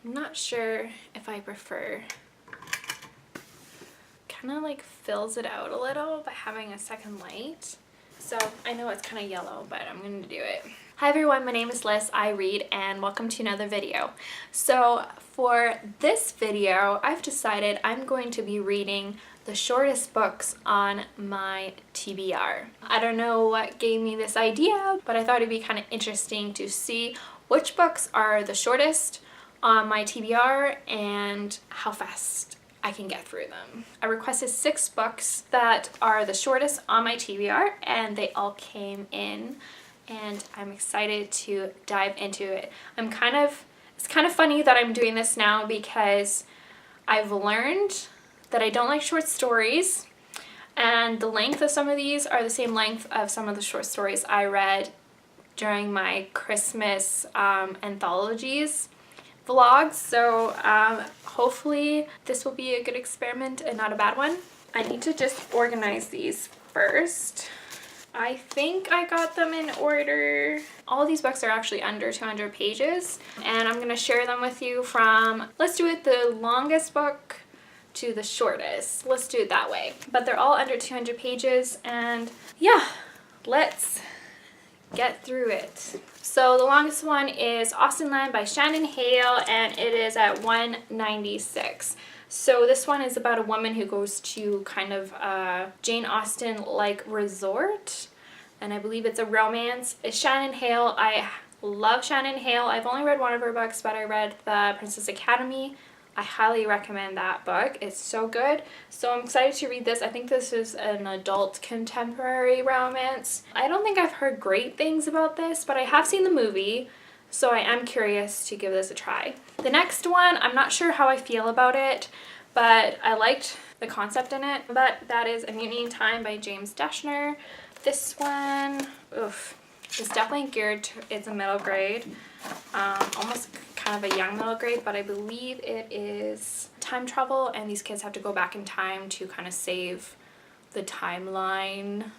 I'm not sure if I prefer. Kind of like fills it out a little by having a second light. So I know it's kind of yellow, but I'm going to do it. Hi everyone, my name is Liz, I read, and welcome to another video. So for this video, I've decided I'm going to be reading the shortest books on my TBR. I don't know what gave me this idea, but I thought it'd be kind of interesting to see which books are the shortest on my TBR and how fast I can get through them. I requested 6 books that are the shortest on my TBR, and they all came in, and I'm excited to dive into it. It's kind of funny that I'm doing this now because I've learned that I don't like short stories, and the length of some of these are the same length of some of the short stories I read during my Christmas anthologies vlogs. So hopefully this will be a good experiment and not a bad one. I need to just organize these first. I think I got them in order. All of these books are actually under 200 pages, and I'm gonna share them with you from, let's do it the longest book to the shortest. Let's do it that way. But they're all under 200 pages, and yeah, let's get through it. So the longest one is Austenland by Shannon Hale, and it is at 196. So this one is about a woman who goes to kind of a Jane Austen-like resort, and I believe it's a romance. It's Shannon Hale. I love Shannon Hale. I've only read one of her books, but I read The Princess Academy. I highly recommend that book. It's so good. So I'm excited to read this. I think this is an adult contemporary romance. I don't think I've heard great things about this, but I have seen the movie, so I am curious to give this a try. The next one, I'm not sure how I feel about it, but I liked the concept in it. But that is A Mutiny in Time by James Dashner. This one, it's definitely geared to, it's a middle grade. Almost kind of a young middle grade, but I believe it is time travel, and these kids have to go back in time to kind of save the timeline.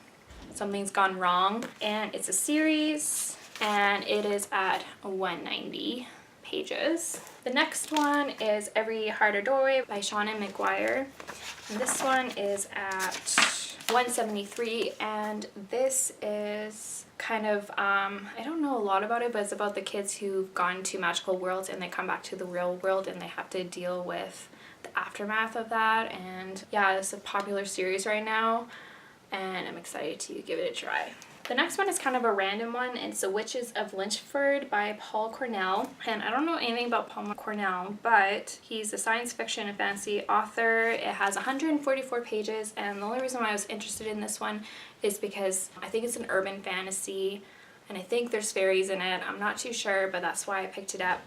Something's gone wrong, and it's a series, and it is at 190 pages. The next one is Every Heart a Doorway by Shauna McGuire, and this one is at 173, and this is kind of I don't know a lot about it, but it's about the kids who've gone to magical worlds and they come back to the real world and they have to deal with the aftermath of that. And yeah, it's a popular series right now, and I'm excited to give it a try. The next one is kind of a random one. It's The Witches of Lynchford by Paul Cornell. And I don't know anything about Paul Cornell, but he's a science fiction and fantasy author. It has 144 pages, and the only reason why I was interested in this one is because I think it's an urban fantasy, and I think there's fairies in it. I'm not too sure, but that's why I picked it up.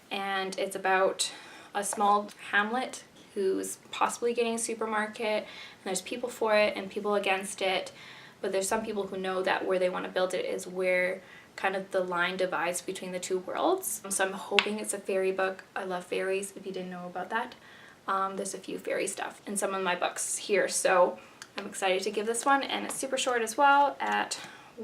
And it's about a small hamlet who's possibly getting a supermarket, and there's people for it and people against it. But there's some people who know that where they want to build it is where kind of the line divides between the two worlds. So I'm hoping it's a fairy book. I love fairies, if you didn't know about that. There's a few fairy stuff in some of my books here, so I'm excited to give this one, and it's super short as well at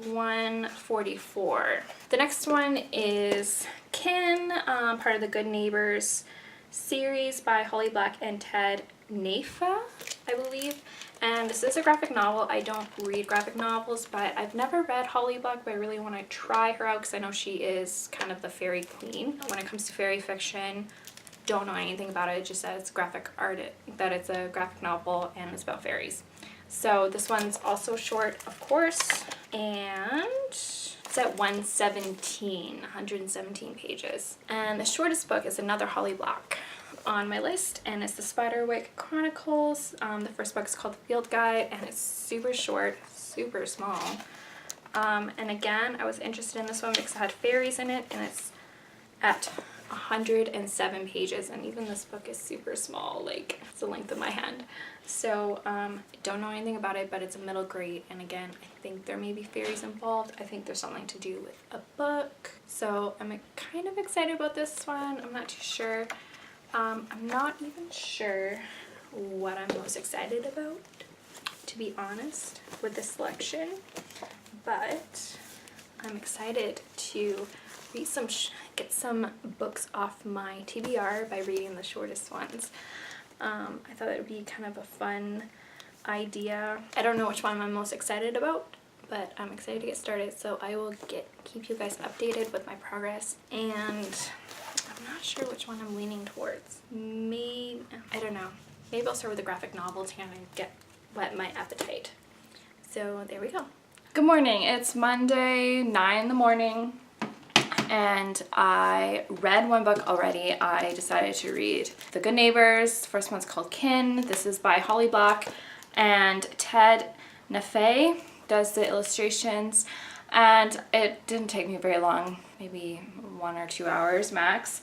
144. The next one is Kin, part of the Good Neighbors series by Holly Black and Ted Nafa, I believe. And this is a graphic novel. I don't read graphic novels, but I've never read Holly Black, but I really want to try her out because I know she is kind of the fairy queen. When it comes to fairy fiction, don't know anything about it. It just says graphic art, that it's a graphic novel and it's about fairies. So this one's also short, of course, and it's at 117 pages. And the shortest book is another Holly Black on my list, and it's the Spiderwick Chronicles. The first book is called The Field Guide, and it's super short, super small. And again, I was interested in this one because it had fairies in it, and it's at 107 pages, and even this book is super small, like it's the length of my hand. So don't know anything about it, but it's a middle grade, and again, I think there may be fairies involved. I think there's something to do with a book, so I'm kind of excited about this one. I'm not too sure. I'm not even sure what I'm most excited about, to be honest, with this selection, but I'm excited to read some get some books off my TBR by reading the shortest ones. I thought it would be kind of a fun idea. I don't know which one I'm most excited about, but I'm excited to get started, so I will keep you guys updated with my progress. And I'm not sure which one I'm leaning towards. Maybe, I don't know. Maybe I'll start with the graphic novel to kind of whet my appetite. So there we go. Good morning. It's Monday, 9 in the morning, and I read one book already. I decided to read The Good Neighbors. First one's called Kin. This is by Holly Black, and Ted Nafay does the illustrations, and it didn't take me very long, maybe 1 or 2 hours max,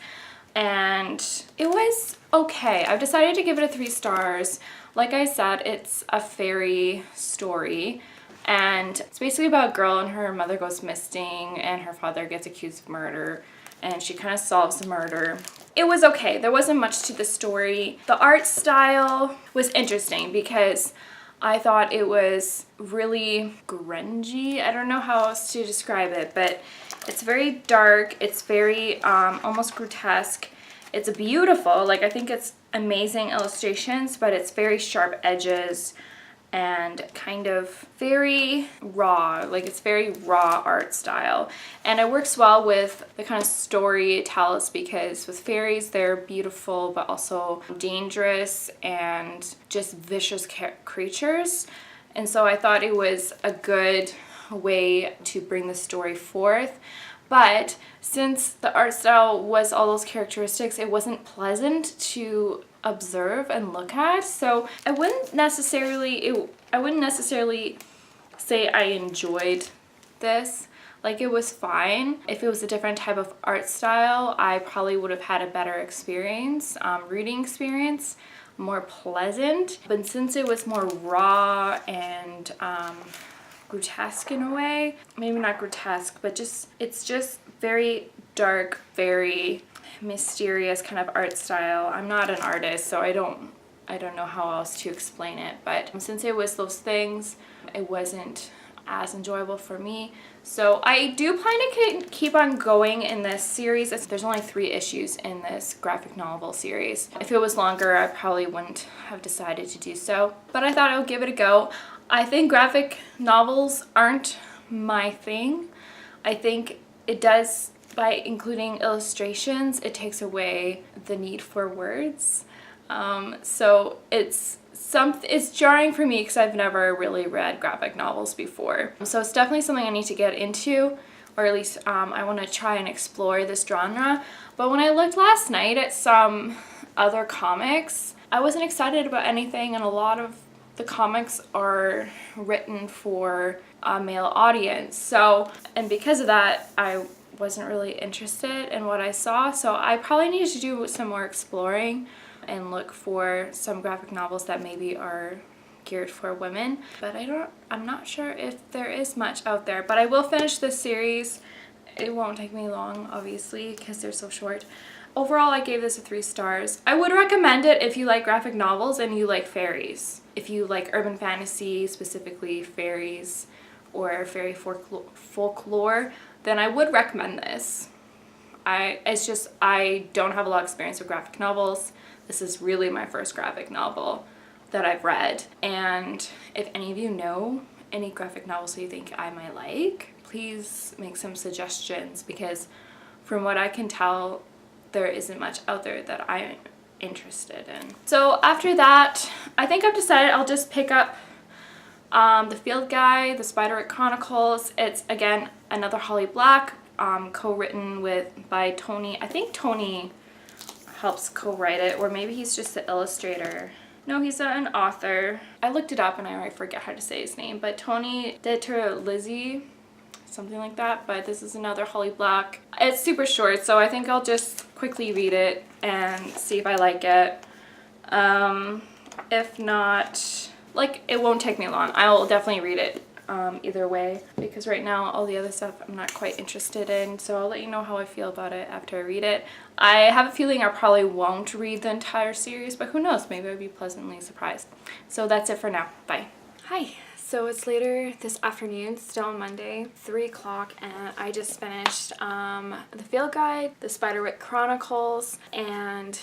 and it was okay. I've decided to give it a 3 stars. Like I said, it's a fairy story, and it's basically about a girl and her mother goes missing and her father gets accused of murder, and she kind of solves the murder. It was okay. There wasn't much to the story. The art style was interesting because I thought it was really grungy. I don't know how else to describe it, but it's very dark. It's very almost grotesque. It's beautiful. Like, I think it's amazing illustrations, but it's very sharp edges and kind of very raw. Like, it's very raw art style, and it works well with the kind of story it tells, because with fairies, they're beautiful but also dangerous and just vicious creatures, and so I thought it was a good way to bring the story forth. But since the art style was all those characteristics, it wasn't pleasant to observe and look at. So I wouldn't necessarily say I enjoyed this. Like, it was fine. If it was a different type of art style, I probably would have had a better experience, reading experience, more pleasant. But since it was more raw and grotesque in a way, maybe not grotesque, but it's just very dark, very mysterious kind of art style. I'm not an artist, so I don't know how else to explain it, but since it was those things, it wasn't as enjoyable for me. So I do plan to keep on going in this series. There's only 3 issues in this graphic novel series. If it was longer, I probably wouldn't have decided to do so, but I thought I would give it a go. I think graphic novels aren't my thing. I think it does, by including illustrations, it takes away the need for words. So it's jarring for me because I've never really read graphic novels before. So it's definitely something I need to get into, or at least I want to try and explore this genre. But when I looked last night at some other comics, I wasn't excited about anything, and a lot of the comics are written for a male audience. So, and because of that, I wasn't really interested in what I saw. So I probably need to do some more exploring and look for some graphic novels that maybe are geared for women. But I'm not sure if there is much out there. But I will finish this series. It won't take me long, obviously, because they're so short. Overall, I gave this a 3 stars. I would recommend it if you like graphic novels and you like fairies. If you like urban fantasy, specifically fairies or fairy folklore, then I would recommend this. I don't have a lot of experience with graphic novels. This is really my first graphic novel that I've read. And if any of you know any graphic novels that you think I might like, please make some suggestions, because from what I can tell, there isn't much out there that I'm interested in. So after that, I think I've decided I'll just pick up The Field Guide, The Spiderwick Chronicles. It's, again, another Holly Black, co-written by Tony. I think Tony helps co-write it, or maybe he's just the illustrator. No, he's an author. I looked it up and I already forget how to say his name, but Tony Lizzie, something like that. But this is another Holly Black. It's super short, so I think I'll just quickly read it and see if I like it. If not, like, it won't take me long. I will definitely read it either way, because right now all the other stuff I'm not quite interested in, so I'll let you know how I feel about it after I read it. I have a feeling I probably won't read the entire series, but who knows, maybe I'll be pleasantly surprised. So that's it for now. Bye. Hi. So it's later this afternoon, still Monday, 3 o'clock, and I just finished the field guide, the Spiderwick Chronicles, and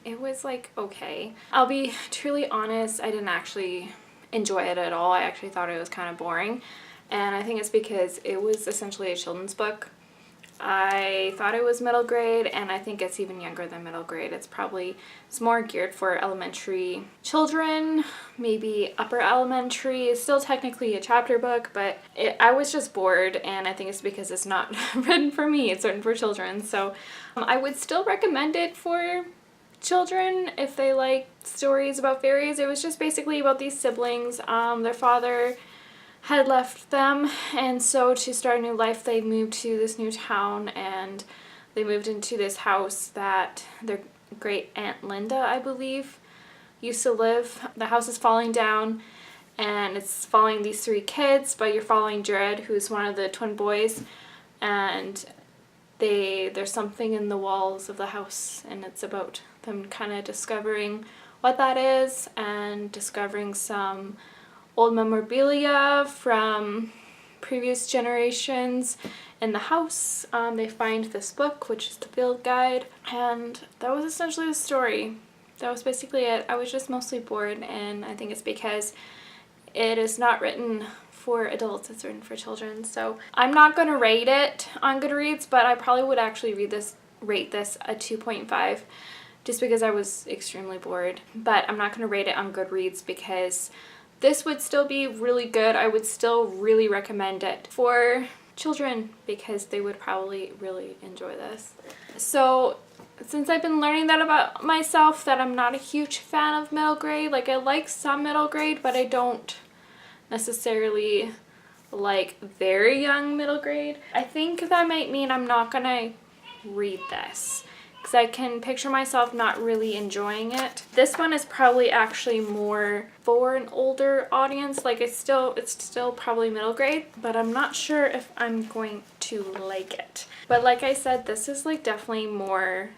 it was like okay. I'll be truly honest, I didn't actually enjoy it at all. I actually thought it was kind of boring, and I think it's because it was essentially a children's book. I thought it was middle grade, and I think it's even younger than middle grade. It's more geared for elementary children, maybe upper elementary. It's still technically a chapter book, but I was just bored, and I think it's because it's not written for me. It's written for children. So I would still recommend it for children if they like stories about fairies. It was just basically about these siblings. Their father had left them, and so to start a new life they moved to this new town, and they moved into this house that their great aunt Linda, I believe, used to live. The house is falling down, and it's following these 3 kids, but you're following Jared, who's one of the twin boys, and there's something in the walls of the house, and it's about them kind of discovering what that is and discovering some old memorabilia from previous generations in the house. They find this book, which is the field guide, and that was essentially the story. That was basically it. I was just mostly bored, and I think it's because it is not written for adults, it's written for children. So I'm not going to rate it on Goodreads, but I probably would actually rate this a 2.5 just because I was extremely bored. But I'm not going to rate it on Goodreads because this would still be really good. I would still really recommend it for children because they would probably really enjoy this. So since I've been learning that about myself, that I'm not a huge fan of middle grade, like I like some middle grade, but I don't necessarily like very young middle grade, I think that might mean I'm not gonna read this because I can picture myself not really enjoying it. This one is probably actually more for an older audience. Like it's still probably middle grade, but I'm not sure if I'm going to like it. But like I said, this is like definitely more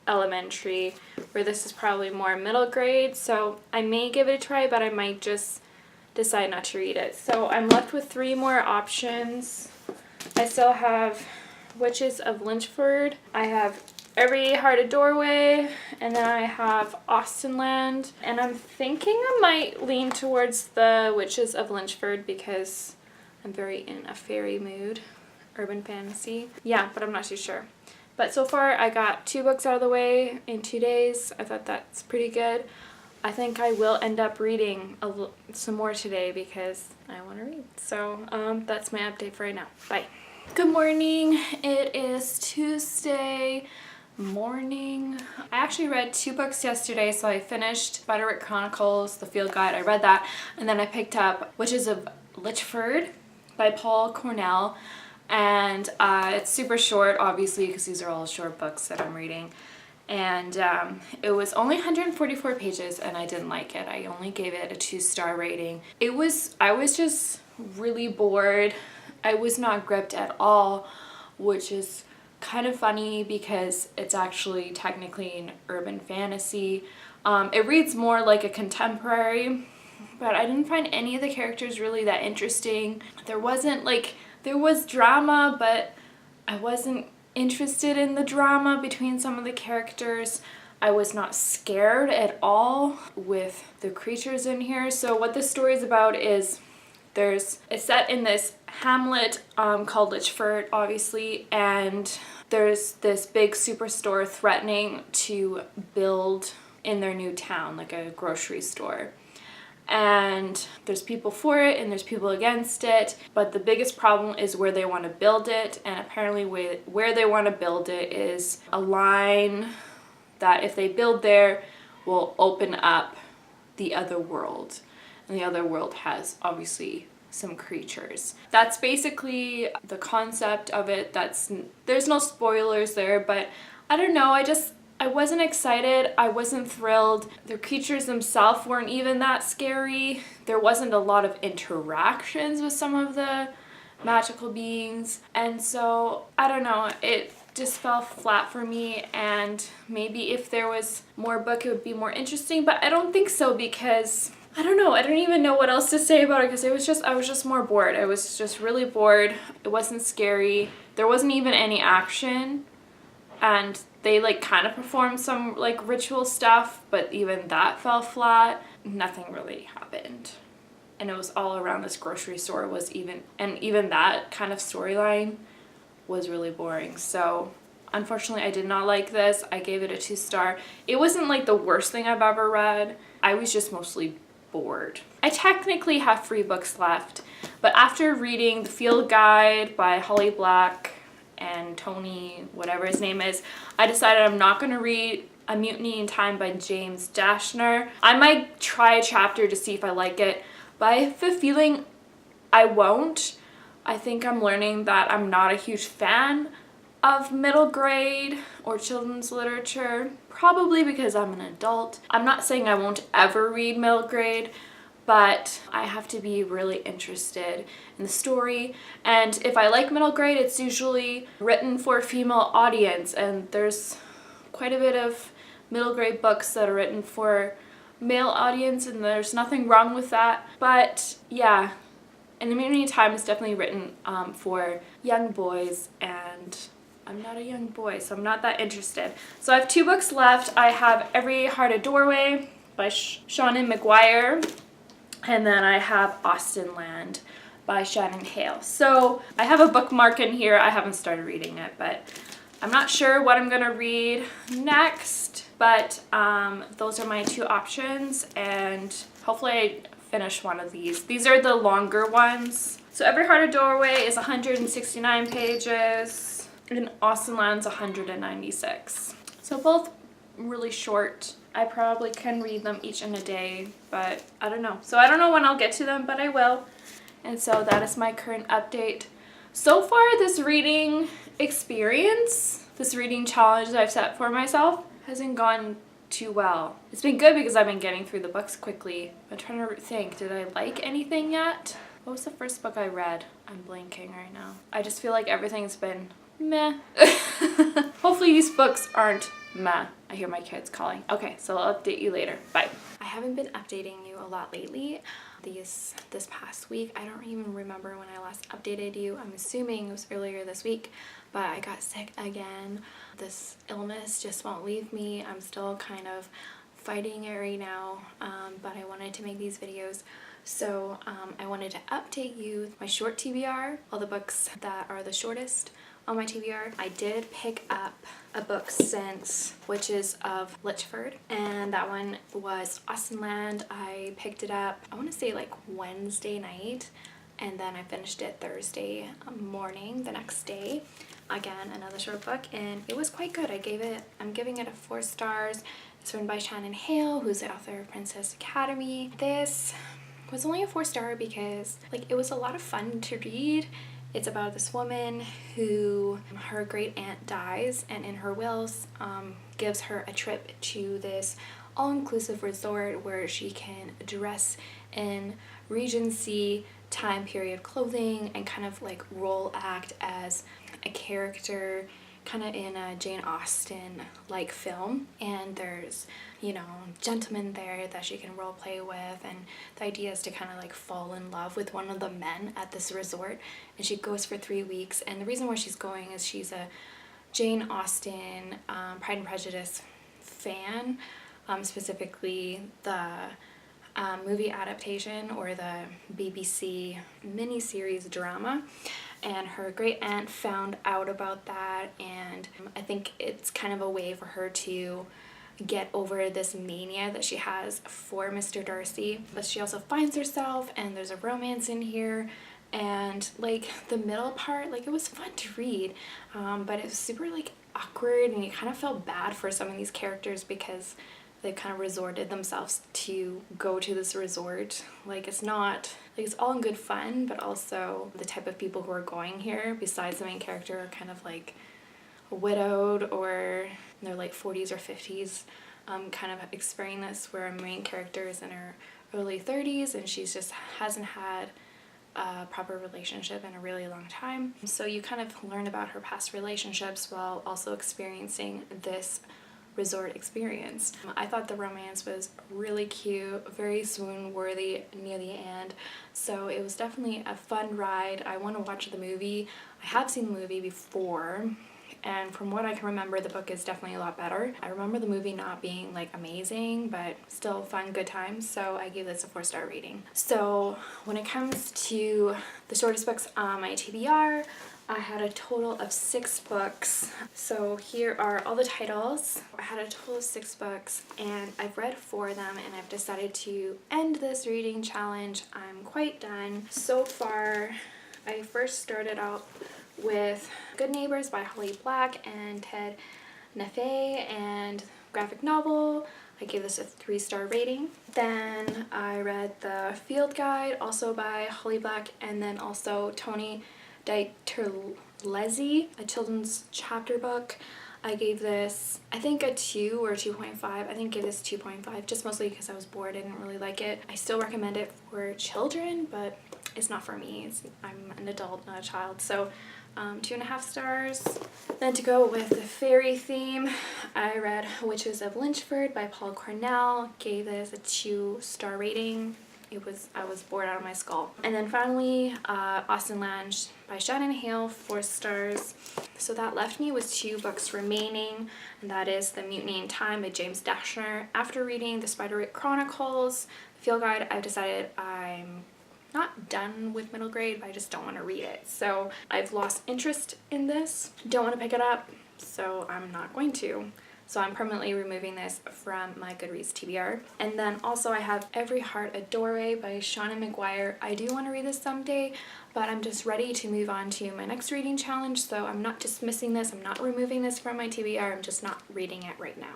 elementary, where this is probably more middle grade. So I may give it a try, but I might just decide not to read it. So I'm left with 3 more options. I still have Witches of Lynchford. I have Every Heart a Doorway, and then I have Austenland, and I'm thinking I might lean towards the Witches of Lynchford because I'm very in a fairy mood, urban fantasy. Yeah, but I'm not too sure. But so far I got 2 books out of the way in 2 days. I thought that's pretty good. I think I will end up reading some more today because I want to read. So that's my update for right now. Bye. Good morning. It is Tuesday morning. I actually read 2 books yesterday, so I finished Spiderwick Chronicles, the field guide. I read that, and then I picked up Witches of Lynchford by Paul Cornell, and it's super short, obviously, because these are all short books that I'm reading, and it was only 144 pages, and I didn't like it. I only gave it a 2-star rating. I was just really bored. I was not gripped at all, which is kind of funny because it's actually technically an urban fantasy. It reads more like a contemporary, but I didn't find any of the characters really that interesting. There was drama, but I wasn't interested in the drama between some of the characters. I was not scared at all with the creatures in here. So what this story is about is it's set in this hamlet called Litchford, obviously, and there's this big superstore threatening to build in their new town, like a grocery store. And there's people for it and there's people against it, but the biggest problem is where they want to build it, and apparently where they want to build it is a line that if they build there will open up the other world, and the other world has obviously some creatures. That's basically the concept of it. There's no spoilers there, but I don't know, I wasn't excited, I wasn't thrilled. The creatures themselves weren't even that scary. There wasn't a lot of interactions with some of the magical beings, and so I don't know, it just fell flat for me, and maybe if there was more book it would be more interesting, but I don't think so because I don't know. I don't even know what else to say about it because I was just more bored. I was just really bored. It wasn't scary. There wasn't even any action. And they like kind of performed some like ritual stuff, but even that fell flat. Nothing really happened. And it was all around this grocery store and even that kind of storyline was really boring. So unfortunately I did not like this. I gave it a 2-star. It wasn't like the worst thing I've ever read. I was just mostly bored. I technically have 3 books left, but after reading The Field Guide by Holly Black and Tony, whatever his name is, I decided I'm not going to read A Mutiny in Time by James Dashner. I might try a chapter to see if I like it, but I have a feeling I won't. I think I'm learning that I'm not a huge fan of middle grade or children's literature, probably because I'm an adult. I'm not saying I won't ever read middle grade, but I have to be really interested in the story. And if I like middle grade, it's usually written for a female audience, and there's quite a bit of middle grade books that are written for male audience, and there's nothing wrong with that. But yeah, and A Mutiny in Time is definitely written for young boys, and I'm not a young boy, so I'm not that interested. So I have 2 books left. I have Every Heart a Doorway by Shannon McGuire, and then I have Austen Land by Shannon Hale. So I have a bookmark in here. I haven't started reading it, but I'm not sure what I'm gonna read next, but those are my 2 options, and hopefully I finish one of these. These are the longer ones. So Every Heart a Doorway is 169 pages, and Austen Land's 196. So both really short. I probably can read them each in a day, but I don't know. So I don't know when I'll get to them, but I will. And so that is my current update. So far, this reading experience, this reading challenge that I've set for myself, hasn't gone too well. It's been good because I've been getting through the books quickly. I'm trying to think, did I like anything yet? What was the first book I read? I'm blanking right now. I just feel like everything's been meh. Hopefully these books aren't meh. I hear my kids calling. Okay, so I'll update you later. Bye. I haven't been updating you a lot lately. This past week, I don't even remember when I last updated you. I'm assuming it was earlier this week, but I got sick again. This illness just won't leave me. I'm still kind of fighting it right now, but I wanted to make these videos. So I wanted to update you with my short TBR, all the books that are the shortest on my TBR. I did pick up a book since, which is of Litchford, and that one was Austen Land. I picked it up, I want to say like Wednesday night, and then I finished it Thursday morning the next day. Again, another short book, and it was quite good. I'm giving it a 4 stars. It's written by Shannon Hale, who's the author of Princess Academy. This was only a 4-star because like it was a lot of fun to read. It's about this woman who her great aunt dies, and in her wills gives her a trip to this all-inclusive resort where she can dress in Regency time period clothing and kind of like role act as a character kind of in a Jane Austen like film, and there's, you know, gentlemen there that she can role play with, and the idea is to kind of like fall in love with one of the men at this resort, and she goes for 3 weeks. And the reason why she's going is she's a Jane Austen Pride and Prejudice fan, specifically the movie adaptation or the BBC miniseries drama. And her great aunt found out about that, and I think it's kind of a way for her to get over this mania that she has for Mr. Darcy. But she also finds herself, and there's a romance in here, and like the middle part, like it was fun to read, but it was super like awkward, and you kind of felt bad for some of these characters because they kind of resorted themselves to go to this resort. Like it's not, like it's all in good fun, but also the type of people who are going here besides the main character are kind of like widowed or in their late 40s or 50s, kind of experiencing this, where our main character is in her early 30s and she's just hasn't had a proper relationship in a really long time. So you kind of learn about her past relationships while also experiencing this resort experience. I thought the romance was really cute, very swoon-worthy near the end, so it was definitely a fun ride. I want to watch the movie. I have seen the movie before, and from what I can remember, the book is definitely a lot better. I remember the movie not being like amazing, but still fun, good times, so I gave this a 4-star rating. So when it comes to the shortest books on my TBR, I had a total of 6 books. So here are all the titles. I had a total of 6 books and I've read 4 of them, and I've decided to end this reading challenge. I'm quite done. So far, I first started out with Good Neighbors by Holly Black and Ted Neffe, and graphic novel. I gave this a 3-star rating. Then I read The Field Guide, also by Holly Black, and then also Tony Diterlesi, a children's chapter book. I gave this, I think, a 2 or 2.5. I think I gave this 2.5, just mostly because I was bored. I didn't really like it. I still recommend it for children, but it's not for me. I'm an adult, not a child. So 2.5 stars. Then to go with the fairy theme, I read Witches of Lynchford by Paul Cornell. Gave this a 2-star rating. I was bored out of my skull. And then finally, Austen Lange by Shannon Hale, 4 stars. So that left me with 2 books remaining, and that is The Mutiny in Time by James Dashner. After reading The Spiderwick Chronicles, The Field Guide, I've decided I'm not done with middle grade, but I just don't want to read it. So I've lost interest in this. Don't want to pick it up, so I'm not going to. So I'm permanently removing this from my Goodreads TBR. And then also I have Every Heart a Doorway by Shauna McGuire. I do want to read this someday, but I'm just ready to move on to my next reading challenge, so I'm not dismissing this. I'm not removing this from my TBR. I'm just not reading it right now.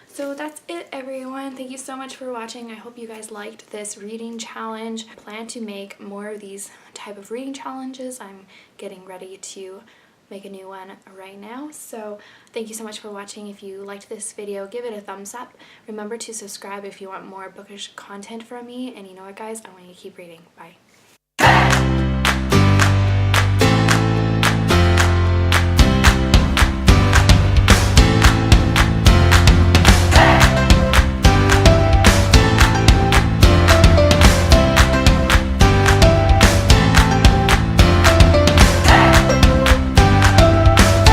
So that's it, everyone. Thank you so much for watching. I hope you guys liked this reading challenge. I plan to make more of these type of reading challenges. I'm getting ready to make a new one right now. So thank you so much for watching. If you liked this video, give it a thumbs up. Remember to subscribe if you want more bookish content from me. And you know what, guys? I want you to keep reading. Bye.